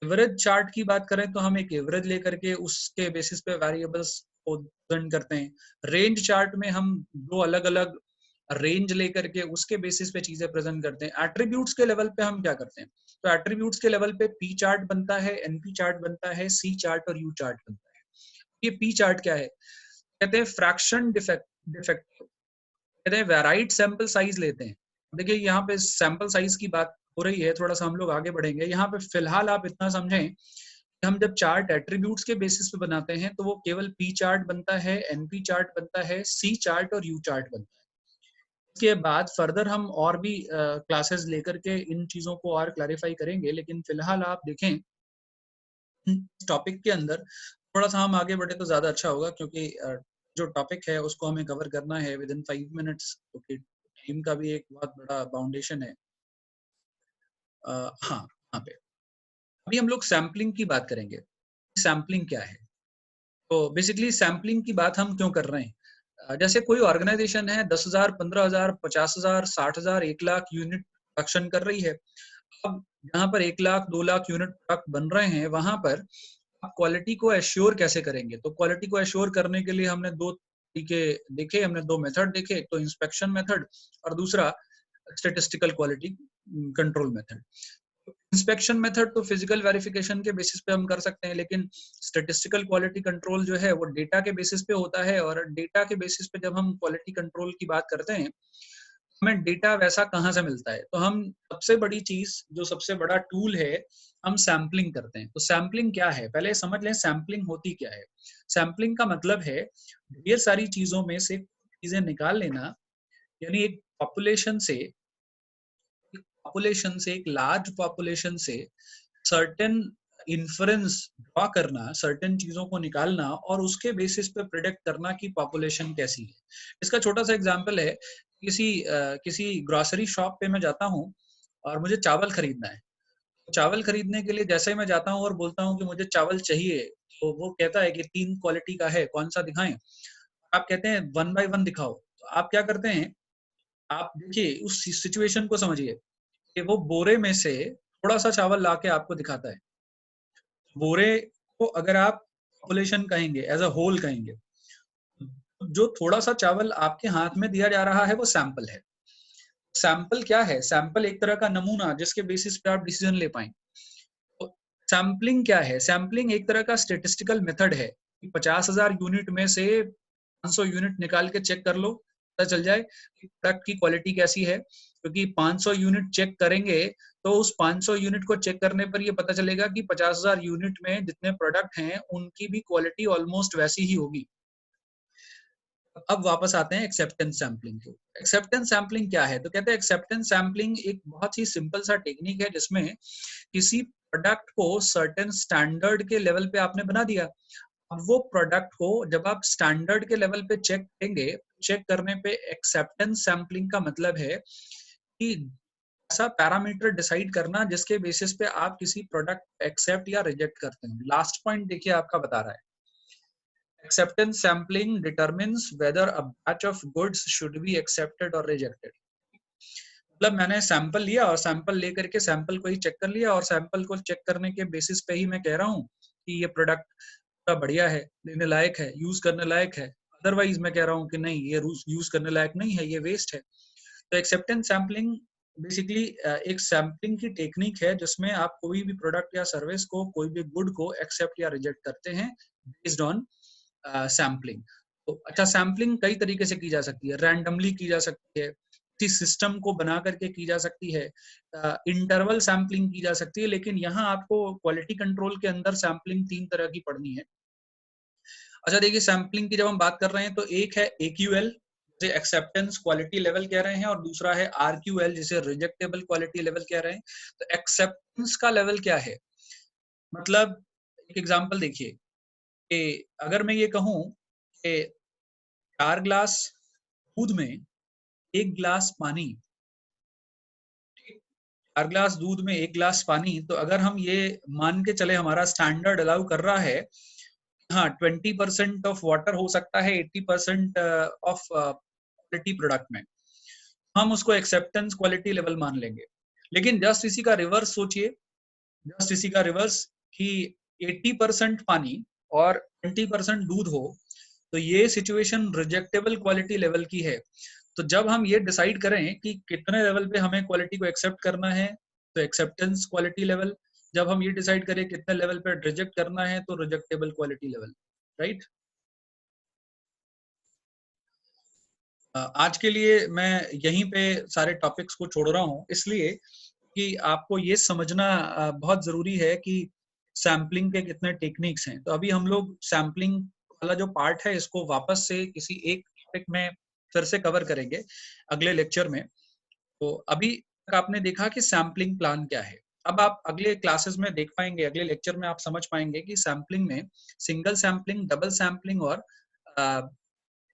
एवरेज चार्ट की बात करें तो हम एक एवरेज लेकर के उसके बेसिस पे वेरिएबल्स को प्रेजेंट करते हैं। रेंज चार्ट में हम दो अलग अलग रेंज लेकर के उसके बेसिस पे चीजें प्रेजेंट करते हैं। एट्रीब्यूट्स के लेवल पे हम क्या करते हैं? तो एट्रीब्यूट्स के लेवल पे पी चार्ट बनता है, एनपी चार्ट बनता है, सी चार्ट और यू चार्ट बनता है। ये पी चार्ट क्या है? कहते हैं फ्रैक्शन डिफेक्ट, कहते हैं वेराइड सैंपल साइज लेते हैं। देखिए यहाँ पे सैंपल साइज की बात हो रही है, थोड़ा सा हम लोग आगे बढ़ेंगे। यहाँ पे फिलहाल आप इतना समझें कि हम जब चार्ट एट्रीब्यूट्स के बेसिस पे बनाते हैं तो वो केवल पी चार्ट बनता है, एनपी चार्ट बनता है, सी चार्ट और यू चार्ट बनता है। इसके बाद फर्दर हम और भी क्लासेस लेकर के इन चीजों को और क्लैरिफाई करेंगे, लेकिन फिलहाल आप देखें टॉपिक के अंदर थोड़ा सा हम आगे बढ़े तो ज्यादा अच्छा होगा, क्योंकि जो टॉपिक है उसको हमें कवर करना है विद इन 5 मिनट्स, क्योंकि टाइम का भी एक बहुत बड़ा बाउंडेशन है। हाँ, यहाँ पे अभी हम लोग सैम्पलिंग की बात करेंगे। सैम्पलिंग क्या है? तो बेसिकली सैम्पलिंग की बात हम क्यों कर रहे हैं? जैसे कोई ऑर्गेनाइजेशन है 10,000, 15,000, 50,000, 60,000, 1 लाख यूनिट प्रोडक्शन कर रही है। अब जहाँ पर 1 लाख 2 लाख यूनिट प्रोडक्ट बन रहे हैं वहां पर आप क्वालिटी को एश्योर कैसे करेंगे? तो क्वालिटी को एश्योर करने के लिए हमने दो तरीके देखे हमने, दो मेथड देखे, एक तो इंस्पेक्शन मेथड और दूसरा statistical quality control method. Inspection method तो फिजिकल वेरिफिकेशन के बेसिस पे हम कर सकते हैं, लेकिन स्टैटिस्टिकल क्वालिटी कंट्रोल जो है वो डेटा के बेसिस पे होता है, और डेटा के बेसिस पे जब हम क्वालिटी कंट्रोल की बात करते हैं, हमें डेटा वैसा कहाँ से मिलता है? तो हम सबसे बड़ी चीज, जो सबसे बड़ा टूल है, हम सैम्पलिंग करते हैं। तो सैम्पलिंग क्या है, पहले समझ लें सैम्पलिंग होती क्या है। सैम्पलिंग का मतलब है ढेर सारी चीजों में से चीजें निकाल लेना, यानी एक एक लार्ज पॉपुलेशन से सर्टेन इन्फ्रेंस ड्रॉ करना, सर्टेन चीजों को निकालना और उसके बेसिस पे प्रिडिक्ट करना कि पॉपुलेशन कैसी है। इसका छोटा सा एग्जांपल है, किसी ग्रोसरी शॉप पे मैं जाता हूँ और मुझे चावल खरीदना है। चावल खरीदने के लिए जैसे ही मैं जाता हूँ और बोलता हूँ कि मुझे चावल चाहिए, तो वो कहता है कि 3 क्वालिटी का है, कौन सा दिखाएं? आप कहते हैं 1 बाय 1 दिखाओ। तो आप क्या करते हैं, आप देखिए उस सिचुएशन को समझिए कि वो बोरे में से थोड़ा सा चावल लाके आपको दिखाता है। बोरे को अगर आप पॉपुलेशन कहेंगे, एज अ होल कहेंगे, जो थोड़ा सा चावल आपके हाथ में दिया जा रहा है वो सैंपल है। सैंपल क्या है? सैंपल एक तरह का नमूना जिसके बेसिस पे आप डिसीजन ले पाए। तो सैंपलिंग क्या है? सैंपलिंग एक तरह का स्टेटिस्टिकल मेथड है कि 50,000 यूनिट में से 500 यूनिट निकाल के चेक कर लो, पता चल जाए कि प्रोडक्ट की क्वालिटी कैसी है। क्योंकि 500 यूनिट चेक करेंगे तो उस 500 यूनिट को चेक करने पर ये पता चलेगा कि 50,000 यूनिट में जितने प्रोडक्ट हैं उनकी भी क्वालिटी ऑलमोस्ट वैसी ही होगी। अब वापस आते हैं एक्सेप्टेंस सैम्पलिंग को। एक्सेप्टेंस सैम्पलिंग क्या है? तो कहते हैं एक्सेप्टेंस सैम्पलिंग एक बहुत ही सिंपल सा टेक्निक है जिसमें किसी प्रोडक्ट को सर्टेन स्टैंडर्ड के लेवल पे आपने बना दिया। अब वो प्रोडक्ट को जब आप स्टैंडर्ड के लेवल पे चेक करेंगे, चेक करने पे एक्सेप्टेंस सैम्पलिंग का मतलब है कि ऐसा पैरामीटर डिसाइड करना जिसके बेसिस पे आप किसी प्रोडक्ट एक्सेप्ट या रिजेक्ट करते हैं। लास्ट पॉइंट देखिए आपका बता रहा है, acceptance sampling determines whether a batch of goods should be accepted or rejected। मतलब मैंने सैंपल लिया और सैंपल लेकर के सैंपल को ही चेक कर लिया, और सैंपल को चेक करने के बेसिस पे ही मैं कह रहा हूँ कि ये प्रोडक्ट पूरा बढ़िया है, लेने लायक है, यूज करने लायक है। अदरवाइज मैं कह रहा हूँ कि नहीं, ये यूज करने लायक नहीं है, ये वेस्ट है। तो एक्सेप्टेंस सैम्पलिंग बेसिकली एक सैम्पलिंग की टेक्निक है जिसमें आप कोई भी प्रोडक्ट या सर्विस को, कोई भी गुड को एक्सेप्ट या रिजेक्ट करते हैं बेस्ड ऑन सैम्पलिंग। तो अच्छा, सैम्पलिंग कई तरीके से की जा सकती है। रैंडमली की जा सकती है, किसी सिस्टम को बना करके की जा सकती है, इंटरवल सैम्पलिंग की जा सकती है। लेकिन यहाँ आपको क्वालिटी कंट्रोल के अंदर सैम्पलिंग 3 तरह की पढ़नी है। अच्छा देखिए, सैम्पलिंग की जब हम बात कर रहे हैं तो एक है AQL, जिसे एक्सेप्टेंस क्वालिटी लेवल कह रहे हैं, और दूसरा है RQL, जिसे रिजेक्टेबल क्वालिटी लेवल कह रहे हैं। तो एक्सेप्टेंस का लेवल क्या है? मतलब एक एग्जांपल देखिए कि अगर मैं ये कहूं कि 4 ग्लास दूध में 1 ग्लास पानी, 4 ग्लास दूध में 1 ग्लास पानी, तो अगर हम ये मान के चले, हमारा स्टैंडर्ड अलाउ कर रहा है, हाँ 20% ऑफ वाटर हो सकता है 80% ऑफ क्वालिटी प्रोडक्ट में, हम उसको एक्सेप्टेंस क्वालिटी लेवल मान लेंगे। लेकिन जस्ट इसी का रिवर्स सोचिए, जस्ट इसी का रिवर्स कि 80% पानी और 20% दूध हो, तो ये सिचुएशन रिजेक्टेबल क्वालिटी लेवल की है। तो जब हम ये डिसाइड करें कि कितने लेवल पे हमें क्वालिटी को एक्सेप्ट करना है, तो एक्सेप्टेंस क्वालिटी लेवल। जब हम ये डिसाइड करें कितने लेवल पे रिजेक्ट करना है, तो रिजेक्टेबल क्वालिटी लेवल। राइट। आज के लिए मैं यहीं पे सारे टॉपिक्स को छोड़ रहा हूँ, इसलिए कि आपको ये समझना बहुत जरूरी है कि सैम्पलिंग के कितने टेक्निक्स हैं। तो अभी हम लोग सैम्पलिंग वाला जो पार्ट है इसको वापस से किसी एक टॉपिक में फिर से कवर करेंगे अगले लेक्चर में। तो अभी तक आपने देखा कि सैम्पलिंग प्लान क्या है। अब आप अगले क्लासेस में देख पाएंगे, अगले लेक्चर में आप समझ पाएंगे कि सैम्पलिंग में सिंगल सैम्पलिंग, डबल सैम्पलिंग और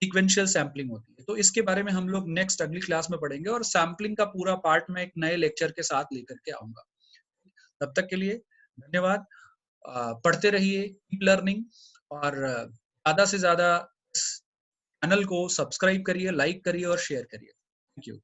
सीक्वेंशियल सैम्पलिंग होती है। तो इसके बारे में हम लोग नेक्स्ट अगली क्लास में पढ़ेंगे, और सैम्पलिंग का पूरा पार्ट मैं एक नए लेक्चर के साथ लेकर के आऊंगा। तब तक के लिए धन्यवाद। पढ़ते रहिए, कीप लर्निंग, और ज्यादा से ज्यादा इस चैनल को सब्सक्राइब करिए, लाइक करिए और शेयर करिए। Thank you.